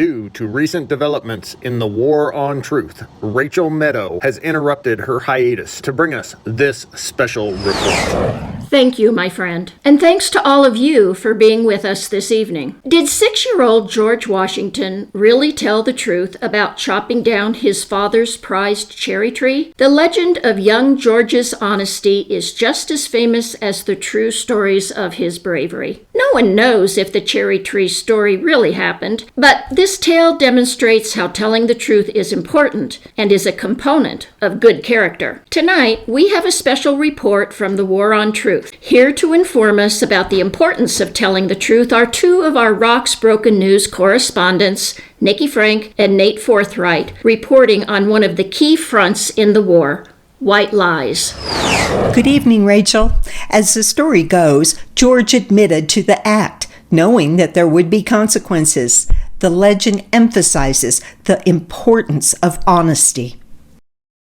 Due to recent developments in the War on Truth, Rachel Meadow has interrupted her hiatus to bring us this special report. Thank you, my friend. And thanks to all of you for being with us this evening. Did 6-year-old George Washington really tell the truth about chopping down his father's prized cherry tree? The legend of young George's honesty is just as famous as the true stories of his bravery. No one knows if the cherry tree story really happened, but this tale demonstrates how telling the truth is important and is a component of good character. Tonight, we have a special report from the War on Truth. Here to inform us about the importance of telling the truth are two of our ROX Broken News correspondents, Nikki Frank and Nate Forthright, reporting on one of the key fronts in the war, white lies. Good evening, Rachel. As the story goes, George admitted to the act, knowing that there would be consequences. The legend emphasizes the importance of honesty.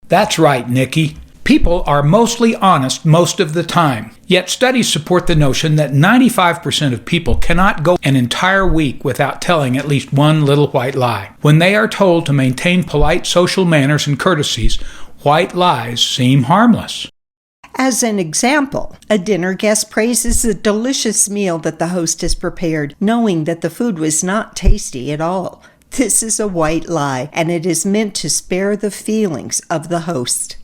That's right, Nikki. People are mostly honest most of the time. Yet studies support the notion that 95% of people cannot go an entire week without telling at least one little white lie. When they are told to maintain polite social manners and courtesies, white lies seem harmless. As an example, a dinner guest praises the delicious meal that the host has prepared, knowing that the food was not tasty at all. This is a white lie, and it is meant to spare the feelings of the host.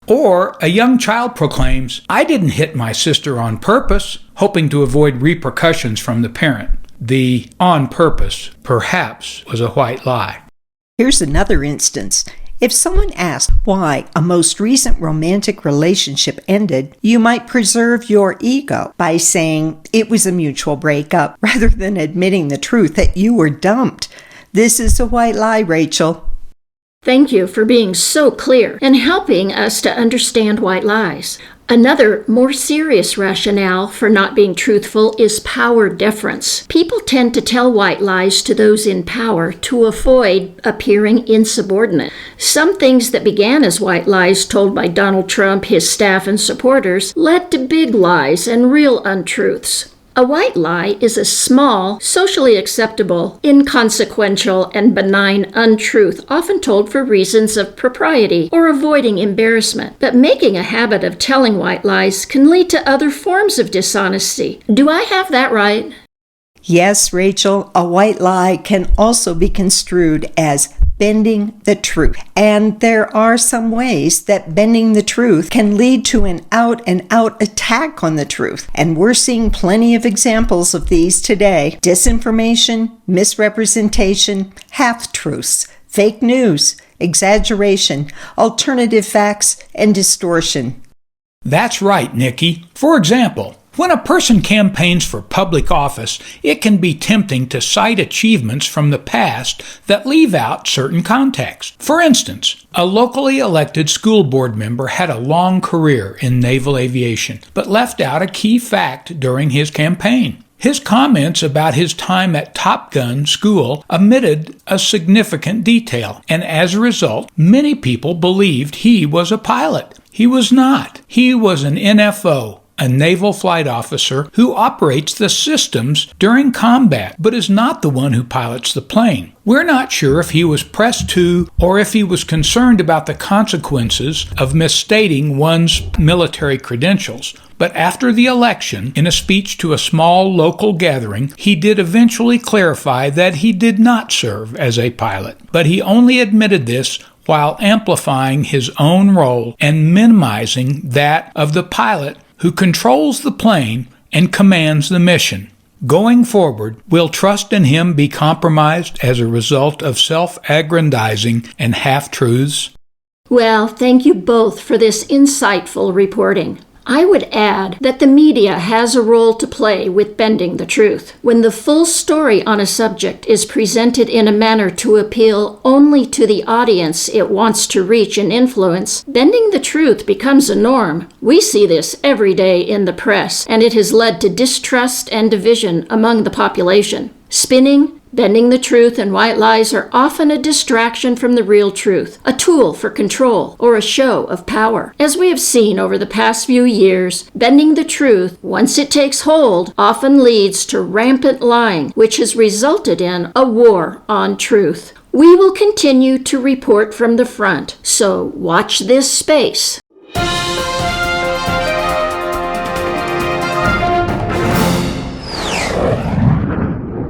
Or a young child proclaims, "I didn't hit my sister on purpose," hoping to avoid repercussions from the parent. The "on purpose" perhaps was a white lie. Here's another instance. If someone asks why a most recent romantic relationship ended, you might preserve your ego by saying it was a mutual breakup, rather than admitting the truth that you were dumped. This is a white lie, Rachel. Thank you for being so clear and helping us to understand white lies. Another, more serious rationale for not being truthful is power deference. People tend to tell white lies to those in power to avoid appearing insubordinate. Some things that began as white lies told by Donald Trump, his staff, and supporters led to big lies and real untruths. A white lie is a small, socially acceptable, inconsequential, and benign untruth, often told for reasons of propriety or avoiding embarrassment. But making a habit of telling white lies can lead to other forms of dishonesty. Do I have that right? Yes, Rachel, a white lie can also be construed as bending the truth. And there are some ways that bending the truth can lead to an out-and-out attack on the truth. And we're seeing plenty of examples of these today. Disinformation, misrepresentation, half-truths, fake news, exaggeration, alternative facts, and distortion. That's right, Nikki. For example, when a person campaigns for public office, it can be tempting to cite achievements from the past that leave out certain context. For instance, a locally elected school board member had a long career in naval aviation, but left out a key fact during his campaign. His comments about his time at Top Gun school omitted a significant detail, and as a result, many people believed he was a pilot. He was not. He was an NFO, a naval flight officer who operates the systems during combat, but is not the one who pilots the plane. We're not sure if he was pressed to or if he was concerned about the consequences of misstating one's military credentials. But after the election, in a speech to a small local gathering, he did eventually clarify that he did not serve as a pilot. But he only admitted this while amplifying his own role and minimizing that of the pilot who controls the plane and commands the mission. Going forward, will trust in him be compromised as a result of self-aggrandizing and half-truths? Well, thank you both for this insightful reporting. I would add that the media has a role to play with bending the truth. When the full story on a subject is presented in a manner to appeal only to the audience it wants to reach and influence, bending the truth becomes a norm. We see this every day in the press, and it has led to distrust and division among the population. Spinning, Bending the truth and white lies are often a distraction from the real truth, a tool for control, or a show of power. As we have seen over the past few years, bending the truth, once it takes hold, often leads to rampant lying, which has resulted in a war on truth. We will continue to report from the front, so watch this space.